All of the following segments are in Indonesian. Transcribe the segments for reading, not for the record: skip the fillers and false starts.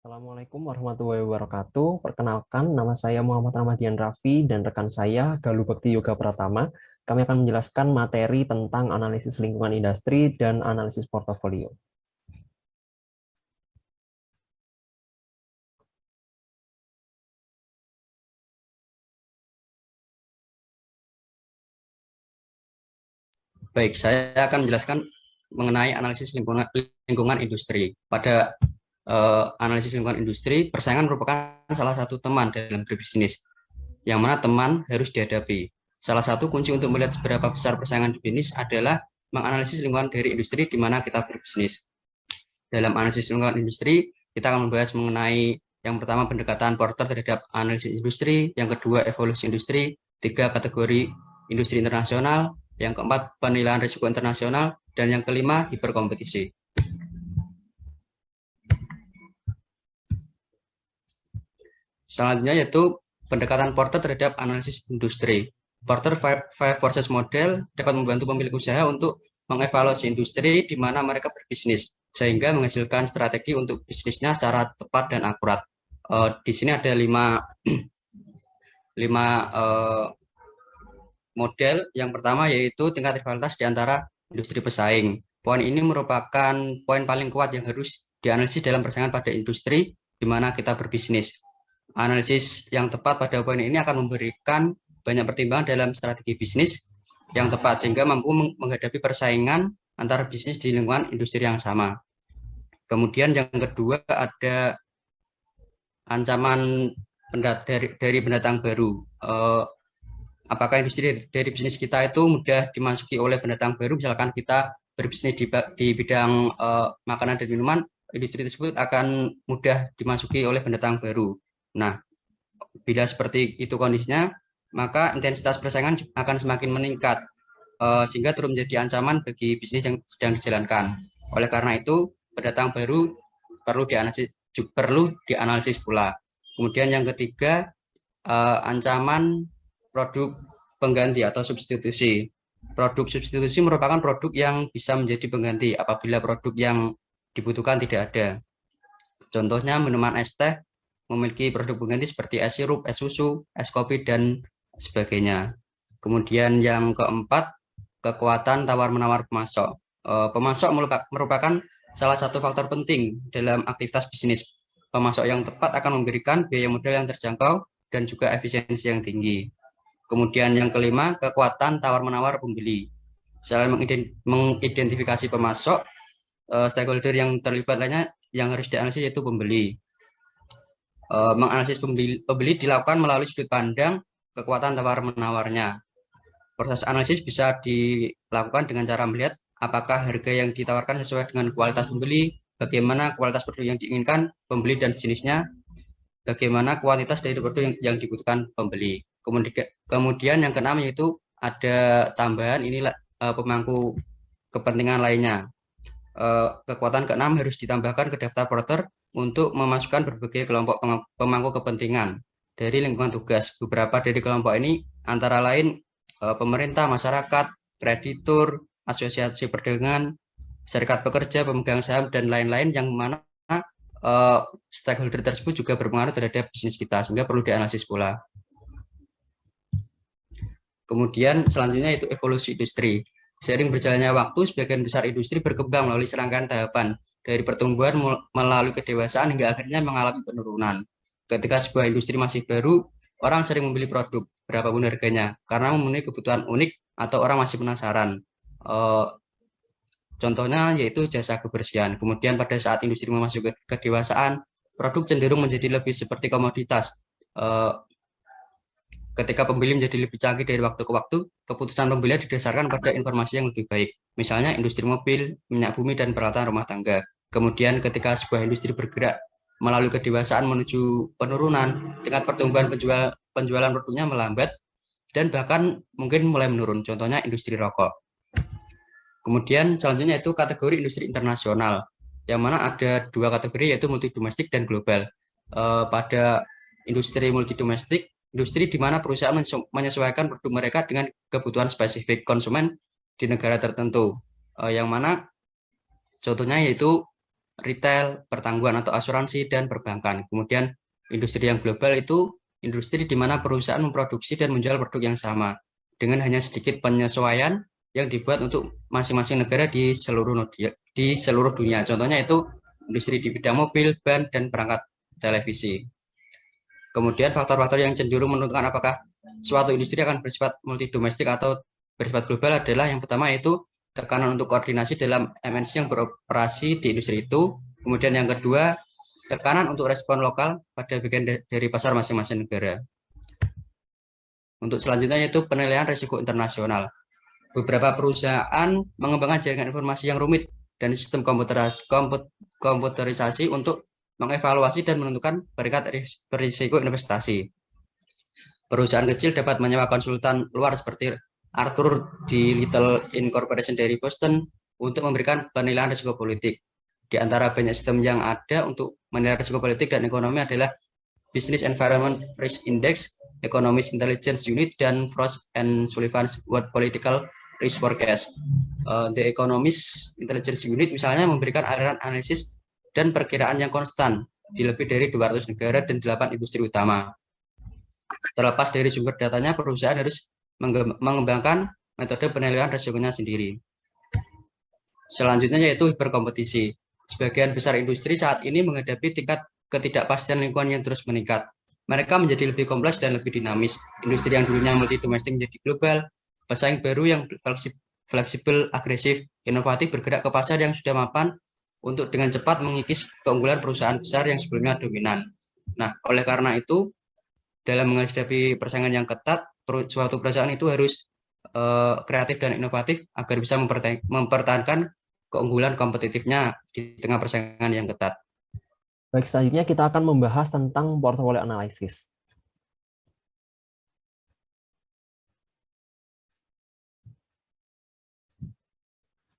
Assalamualaikum warahmatullahi wabarakatuh. Perkenalkan, nama saya Muhammad Rahmadian Raffi dan rekan saya Galuh Bekti Yoga Pratama. Kami akan menjelaskan materi tentang analisis lingkungan industri dan analisis portofolio. Baik, saya akan menjelaskan mengenai analisis lingkungan industri. Pada analisis lingkungan industri, persaingan merupakan salah satu teman dalam berbisnis, yang mana teman harus dihadapi. Salah satu kunci untuk melihat seberapa besar persaingan di bisnis adalah menganalisis lingkungan dari industri di mana kita berbisnis. Dalam analisis lingkungan industri, kita akan membahas mengenai yang pertama pendekatan Porter terhadap analisis industri, yang kedua evolusi industri, tiga kategori industri internasional, yang keempat penilaian risiko internasional, dan yang kelima hiperkompetisi. Selanjutnya yaitu pendekatan Porter terhadap analisis industri. Porter Five Forces Model dapat membantu pemilik usaha untuk mengevaluasi industri di mana mereka berbisnis, sehingga menghasilkan strategi untuk bisnisnya secara tepat dan akurat. Di sini ada lima model. Yang pertama yaitu tingkat rivalitas di antara industri pesaing. Poin ini merupakan poin paling kuat yang harus dianalisis dalam persaingan pada industri di mana kita berbisnis. Analisis yang tepat pada poin ini akan memberikan banyak pertimbangan dalam strategi bisnis yang tepat sehingga mampu menghadapi persaingan antara bisnis di lingkungan industri yang sama. Kemudian yang kedua ada ancaman dari pendatang baru. Apakah industri dari bisnis kita itu mudah dimasuki oleh pendatang baru? Misalkan kita berbisnis di bidang makanan dan minuman, industri tersebut akan mudah dimasuki oleh pendatang baru. Nah, bila seperti itu kondisinya, maka intensitas persaingan akan semakin meningkat, sehingga turut menjadi ancaman bagi bisnis yang sedang dijalankan. Oleh karena itu, pendatang baru perlu dianalisis pula. Kemudian yang ketiga, ancaman produk pengganti atau substitusi. Produk substitusi merupakan produk yang bisa menjadi pengganti apabila produk yang dibutuhkan tidak ada. Contohnya minuman es teh memiliki produk pengganti seperti es sirup, es susu, es kopi, dan sebagainya. Kemudian yang keempat, kekuatan tawar-menawar pemasok. Pemasok merupakan salah satu faktor penting dalam aktivitas bisnis. Pemasok yang tepat akan memberikan biaya modal yang terjangkau dan juga efisiensi yang tinggi. Kemudian yang kelima, kekuatan tawar-menawar pembeli. Selain mengidentifikasi pemasok, stakeholder yang terlibat lainnya yang harus dianalisis yaitu pembeli. Menganalisis pembeli dilakukan melalui sudut pandang kekuatan tawar-menawarnya. Proses analisis bisa dilakukan dengan cara melihat apakah harga yang ditawarkan sesuai dengan kualitas pembeli, bagaimana kualitas produk yang diinginkan pembeli dan jenisnya, bagaimana kuantitas dari produk yang dibutuhkan pembeli. Kemudian yang keenam yaitu ada tambahan inilah pemangku kepentingan lainnya. Kekuatan keenam harus ditambahkan ke daftar Porter untuk memasukkan berbagai kelompok pemangku kepentingan dari lingkungan tugas. Beberapa dari kelompok ini antara lain pemerintah, masyarakat, kreditur, asosiasi perdagangan, serikat pekerja, pemegang saham, dan lain-lain yang mana stakeholder tersebut juga berpengaruh terhadap bisnis kita, sehingga perlu dianalisis pula. Kemudian selanjutnya itu evolusi industri. Seiring berjalannya waktu, sebagian besar industri berkembang melalui serangkaian tahapan dari pertumbuhan melalui kedewasaan hingga akhirnya mengalami penurunan. Ketika sebuah industri masih baru, orang sering membeli produk berapapun harganya karena memenuhi kebutuhan unik atau orang masih penasaran. Contohnya yaitu jasa kebersihan. Kemudian pada saat industri memasuki kedewasaan, produk cenderung menjadi lebih seperti komoditas. Ketika pembeli menjadi lebih canggih dari waktu ke waktu, keputusan pembelian didasarkan pada informasi yang lebih baik. Misalnya industri mobil, minyak bumi, dan peralatan rumah tangga. Kemudian ketika sebuah industri bergerak melalui kedewasaan menuju penurunan, tingkat pertumbuhan penjualan produknya melambat, dan bahkan mungkin mulai menurun. Contohnya industri rokok. Kemudian selanjutnya itu kategori industri internasional, yang mana ada dua kategori yaitu multidomestik dan global. Pada industri multidomestik, industri di mana perusahaan menyesuaikan produk mereka dengan kebutuhan spesifik konsumen di negara tertentu, yang mana contohnya yaitu retail, pertanggungan atau asuransi, dan perbankan. Kemudian industri yang global itu industri di mana perusahaan memproduksi dan menjual produk yang sama dengan hanya sedikit penyesuaian yang dibuat untuk masing-masing negara di seluruh dunia. Contohnya itu industri di bidang mobil, ban, dan perangkat televisi. Kemudian faktor-faktor yang cenderung menentukan apakah suatu industri akan bersifat multidomestik atau bersifat global adalah yang pertama yaitu tekanan untuk koordinasi dalam MNC yang beroperasi di industri itu. Kemudian yang kedua, tekanan untuk respon lokal pada bagian dari pasar masing-masing negara. Untuk selanjutnya yaitu penilaian risiko internasional. Beberapa perusahaan mengembangkan jaringan informasi yang rumit dan sistem komputerisasi untuk mengevaluasi dan menentukan peringkat risiko investasi. Perusahaan kecil dapat menyewa konsultan luar seperti Arthur di Little Incorporation dari Boston untuk memberikan penilaian risiko politik. Di antara banyak sistem yang ada untuk menilai risiko politik dan ekonomi adalah Business Environment Risk Index, Economist Intelligence Unit, dan Frost and Sullivan's World Political Risk Forecast. The Economist Intelligence Unit misalnya memberikan aliran analisis dan perkiraan yang konstan di lebih dari 200 negara dan 8 industri utama. Terlepas dari sumber datanya, perusahaan harus mengembangkan metode penilaian risikonya sendiri. Selanjutnya yaitu hiperkompetisi. Sebagian besar industri saat ini menghadapi tingkat ketidakpastian lingkungan yang terus meningkat. Mereka menjadi lebih kompleks dan lebih dinamis. Industri yang dulunya multi-domestik menjadi global, pesaing baru yang fleksibel, agresif, inovatif bergerak ke pasar yang sudah mapan untuk dengan cepat mengikis keunggulan perusahaan besar yang sebelumnya dominan. Nah, oleh karena itu, dalam menghadapi persaingan yang ketat, suatu perusahaan itu harus kreatif dan inovatif agar bisa mempertahankan keunggulan kompetitifnya di tengah persaingan yang ketat. Baik, selanjutnya kita akan membahas tentang portfolio analysis.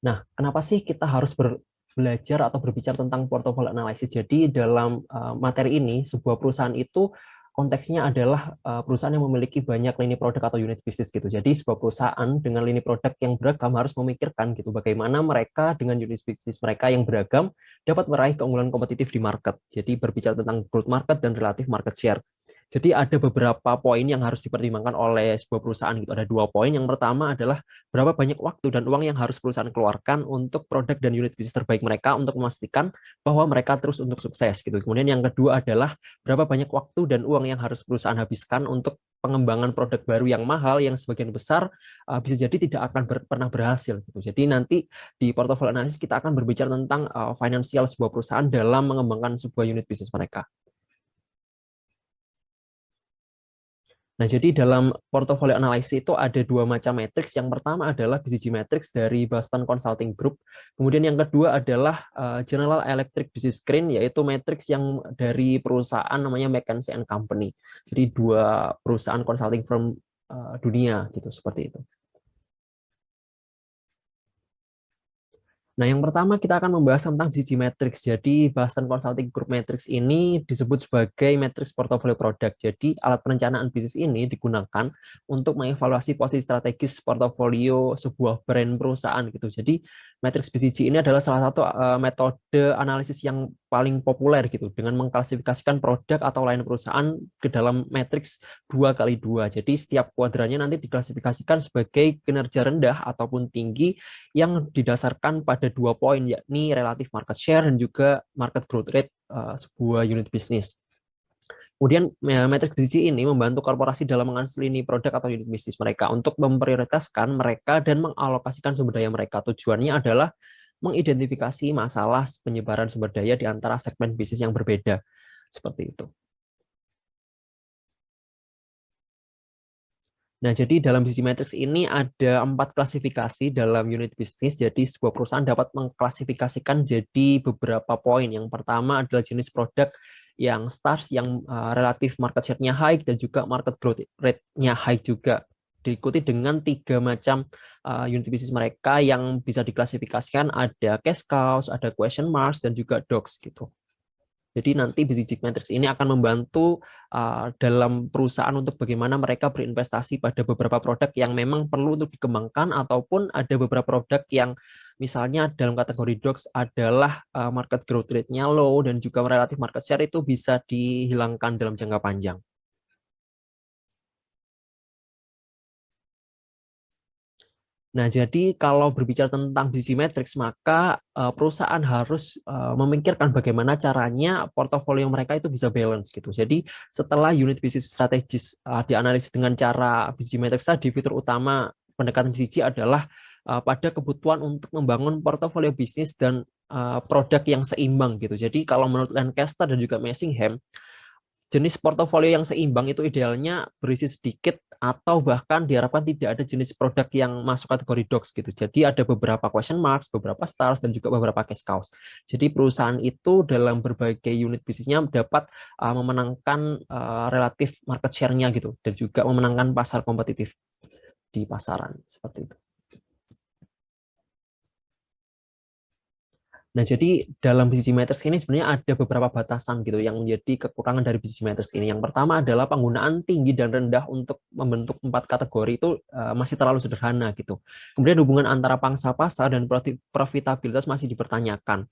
Nah, kenapa sih kita harus belajar atau berbicara tentang portfolio analysis? Jadi dalam materi ini, sebuah perusahaan itu konteksnya adalah perusahaan yang memiliki banyak lini produk atau unit bisnis gitu. Jadi sebuah perusahaan dengan lini produk yang beragam harus memikirkan gitu bagaimana mereka dengan unit bisnis mereka yang beragam dapat meraih keunggulan kompetitif di market. Jadi berbicara tentang growth market dan relative market share. Jadi ada beberapa poin yang harus dipertimbangkan oleh sebuah perusahaan gitu. Ada 2 poin. Yang pertama adalah berapa banyak waktu dan uang yang harus perusahaan keluarkan untuk produk dan unit bisnis terbaik mereka untuk memastikan bahwa mereka terus untuk sukses gitu. Kemudian yang kedua adalah berapa banyak waktu dan uang yang harus perusahaan habiskan untuk pengembangan produk baru yang mahal yang sebagian besar bisa jadi tidak akan pernah berhasil gitu. Jadi nanti di portfolio analisis kita akan berbicara tentang finansial sebuah perusahaan dalam mengembangkan sebuah unit bisnis mereka. Nah, jadi dalam portfolio analisis itu ada 2 macam matriks. Yang pertama adalah BCG matrix dari Boston Consulting Group. Kemudian yang kedua adalah General Electric Business Screen, yaitu matriks yang dari perusahaan namanya McKinsey & Company. Jadi 2 perusahaan consulting firm dunia gitu, seperti itu. Nah, yang pertama kita akan membahas tentang BCG Matrix. Jadi, Boston Consulting Group Matrix ini disebut sebagai matrix portofolio produk. Jadi, alat perencanaan bisnis ini digunakan untuk mengevaluasi posisi strategis portofolio sebuah brand perusahaan gitu. Jadi, matrix BCG ini adalah salah satu metode analisis yang paling populer gitu dengan mengklasifikasikan produk atau lain perusahaan ke dalam matriks 2x2. Jadi, setiap kuadrannya nanti diklasifikasikan sebagai kinerja rendah ataupun tinggi yang didasarkan pada 2 poin, yakni relatif market share dan juga market growth rate sebuah unit bisnis. Kemudian matriks BCG ini membantu korporasi dalam menganalisis lini produk atau unit bisnis mereka untuk memprioritaskan mereka dan mengalokasikan sumber daya mereka. Tujuannya adalah mengidentifikasi masalah penyebaran sumber daya di antara segmen bisnis yang berbeda. Seperti itu. Nah, jadi dalam BCG Matrix ini ada 4 klasifikasi dalam unit bisnis. Jadi sebuah perusahaan dapat mengklasifikasikan jadi beberapa poin. Yang pertama adalah jenis produk yang stars, yang relatif market share-nya high, dan juga market growth rate-nya high juga. Diikuti dengan 3 macam unit bisnis mereka yang bisa diklasifikasikan, ada cash cows, ada question marks, dan juga dogs gitu. Jadi nanti BCG Matrix ini akan membantu dalam perusahaan untuk bagaimana mereka berinvestasi pada beberapa produk yang memang perlu untuk dikembangkan ataupun ada beberapa produk yang Misalnya dalam kategori docs adalah market growth rate-nya low dan juga relatif market share itu bisa dihilangkan dalam jangka panjang. Nah, jadi kalau berbicara tentang BCG Matrix, maka perusahaan harus memikirkan bagaimana caranya portofolio mereka itu bisa balance gitu. Jadi setelah unit bisnis strategis dianalisis dengan cara BCG Matrix tadi, fitur utama pendekatan BCG adalah pada kebutuhan untuk membangun portofolio bisnis dan produk yang seimbang gitu. Jadi kalau menurut Lancaster dan juga Messingham, jenis portofolio yang seimbang itu idealnya berisi sedikit atau bahkan diharapkan tidak ada jenis produk yang masuk kategori docs gitu. Jadi ada beberapa question marks, beberapa stars, dan juga beberapa cash cows. Jadi perusahaan itu dalam berbagai unit bisnisnya dapat memenangkan relatif market share-nya gitu, dan juga memenangkan pasar kompetitif di pasaran seperti itu. Nah, jadi dalam BCG Matrix ini sebenarnya ada beberapa batasan gitu yang menjadi kekurangan dari BCG Matrix ini. Yang pertama adalah penggunaan tinggi dan rendah untuk membentuk 4 kategori itu masih terlalu sederhana gitu. Kemudian hubungan antara pangsa pasar dan profitabilitas masih dipertanyakan.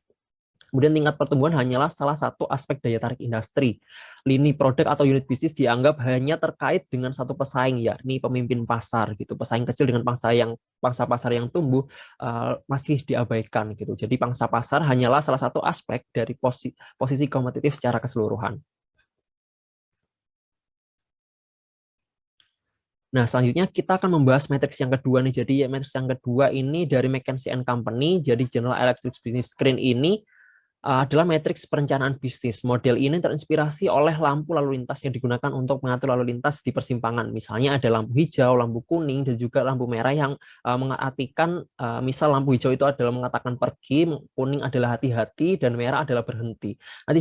Kemudian tingkat pertumbuhan hanyalah salah satu aspek daya tarik industri. Lini produk atau unit bisnis dianggap hanya terkait dengan satu pesaing, yakni pemimpin pasar gitu. Pesaing kecil dengan pangsa pasar yang tumbuh masih diabaikan gitu. Jadi pangsa pasar hanyalah salah satu aspek dari posisi kompetitif secara keseluruhan. Nah, selanjutnya kita akan membahas matriks yang kedua nih. Jadi matriks yang kedua ini dari McKinsey & Company. Jadi General Electric Business Screen ini adalah matriks perencanaan bisnis. Model ini terinspirasi oleh lampu lalu lintas yang digunakan untuk mengatur lalu lintas di persimpangan. Misalnya ada lampu hijau, lampu kuning, dan juga lampu merah yang mengartikan, misal lampu hijau itu adalah mengatakan pergi, kuning adalah hati-hati, dan merah adalah berhenti. Nanti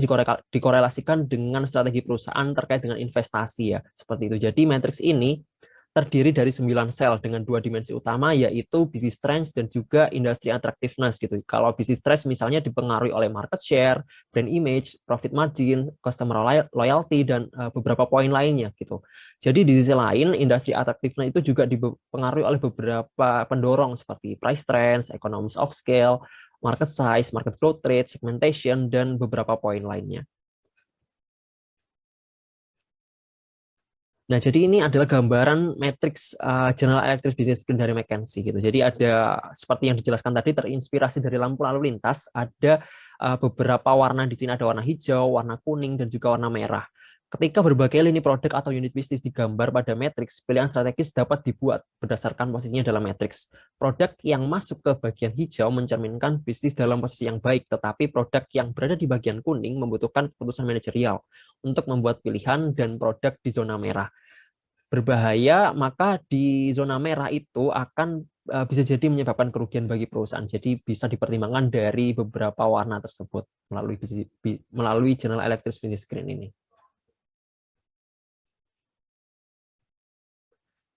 dikorelasikan dengan strategi perusahaan terkait dengan investasi ya, seperti itu. Jadi matriks ini terdiri dari 9 sel dengan 2 dimensi utama, yaitu business strength dan juga industry attractiveness gitu. Kalau business strength misalnya dipengaruhi oleh market share, brand image, profit margin, customer loyalty, dan beberapa poin lainnya gitu. Jadi di sisi lain, industry attractiveness itu juga dipengaruhi oleh beberapa pendorong seperti price trends, economies of scale, market size, market growth rate, segmentation, dan beberapa poin lainnya. Nah, jadi ini adalah gambaran matriks General Electric Business Screen dari McKinsey gitu. Jadi ada seperti yang dijelaskan tadi, terinspirasi dari lampu lalu lintas, ada beberapa warna di sini, ada warna hijau, warna kuning, dan juga warna merah. Ketika berbagai lini produk atau unit bisnis digambar pada matriks, pilihan strategis dapat dibuat berdasarkan posisinya dalam matriks. Produk yang masuk ke bagian hijau mencerminkan bisnis dalam posisi yang baik, tetapi produk yang berada di bagian kuning membutuhkan keputusan manajerial untuk membuat pilihan dan produk di zona merah. Berbahaya, maka di zona merah itu akan bisa jadi menyebabkan kerugian bagi perusahaan. Jadi bisa dipertimbangkan dari beberapa warna tersebut melalui General Electric Business Screen ini.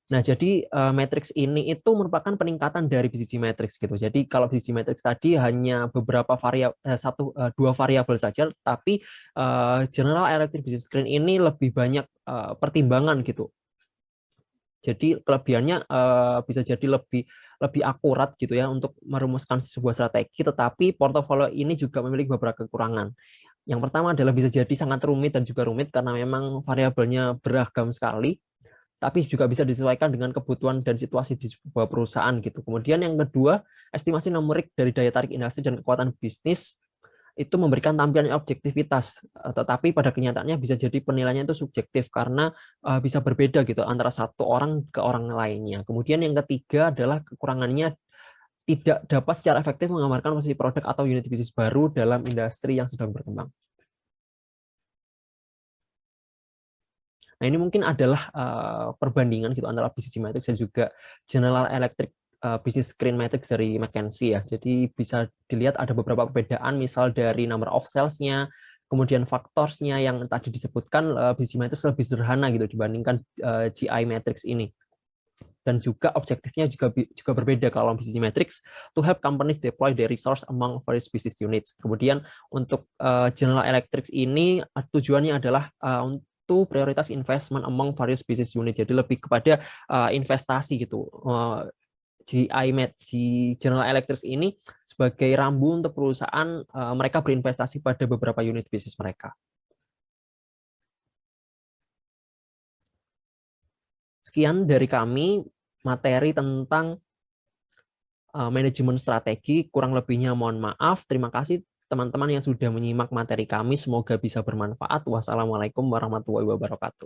Nah, jadi matriks ini itu merupakan peningkatan dari BCG matrix gitu. Jadi kalau BCG matrix tadi hanya beberapa dua variabel saja, tapi General Electric Business Screen ini lebih banyak pertimbangan gitu. Jadi kelebihannya bisa jadi lebih akurat gitu ya untuk merumuskan sebuah strategi, tetapi portofolio ini juga memiliki beberapa kekurangan. Yang pertama adalah bisa jadi sangat rumit dan juga rumit karena memang variabelnya beragam sekali, tapi juga bisa disesuaikan dengan kebutuhan dan situasi di sebuah perusahaan gitu. Kemudian yang kedua, estimasi numerik dari daya tarik industri dan kekuatan bisnis itu memberikan tampilan objektivitas, tetapi pada kenyataannya bisa jadi penilaiannya itu subjektif karena bisa berbeda gitu antara satu orang ke orang lainnya. Kemudian yang ketiga adalah kekurangannya tidak dapat secara efektif menggambarkan posisi produk atau unit bisnis baru dalam industri yang sedang berkembang. Nah, ini mungkin adalah perbandingan gitu antara BCG Matrix dan juga General Electric Business Screen Matrix dari McKinsey ya. Jadi bisa dilihat ada beberapa perbedaan, misal dari number of sales-nya, kemudian faktorsnya yang tadi disebutkan, BCG Matrix lebih sederhana gitu dibandingkan GI Matrix ini. Dan juga objektifnya juga berbeda. Kalau BCG Matrix to help companies deploy their resource among various business units. Kemudian untuk General Electric ini tujuannya adalah untuk prioritas investment among various business unit. Jadi lebih kepada investasi gitu. General Electric ini sebagai rambu untuk perusahaan mereka berinvestasi pada beberapa unit bisnis mereka. Sekian dari kami materi tentang manajemen strategi, kurang lebihnya mohon maaf. Terima kasih teman-teman yang sudah menyimak materi kami, semoga bisa bermanfaat. Wassalamualaikum warahmatullahi wabarakatuh.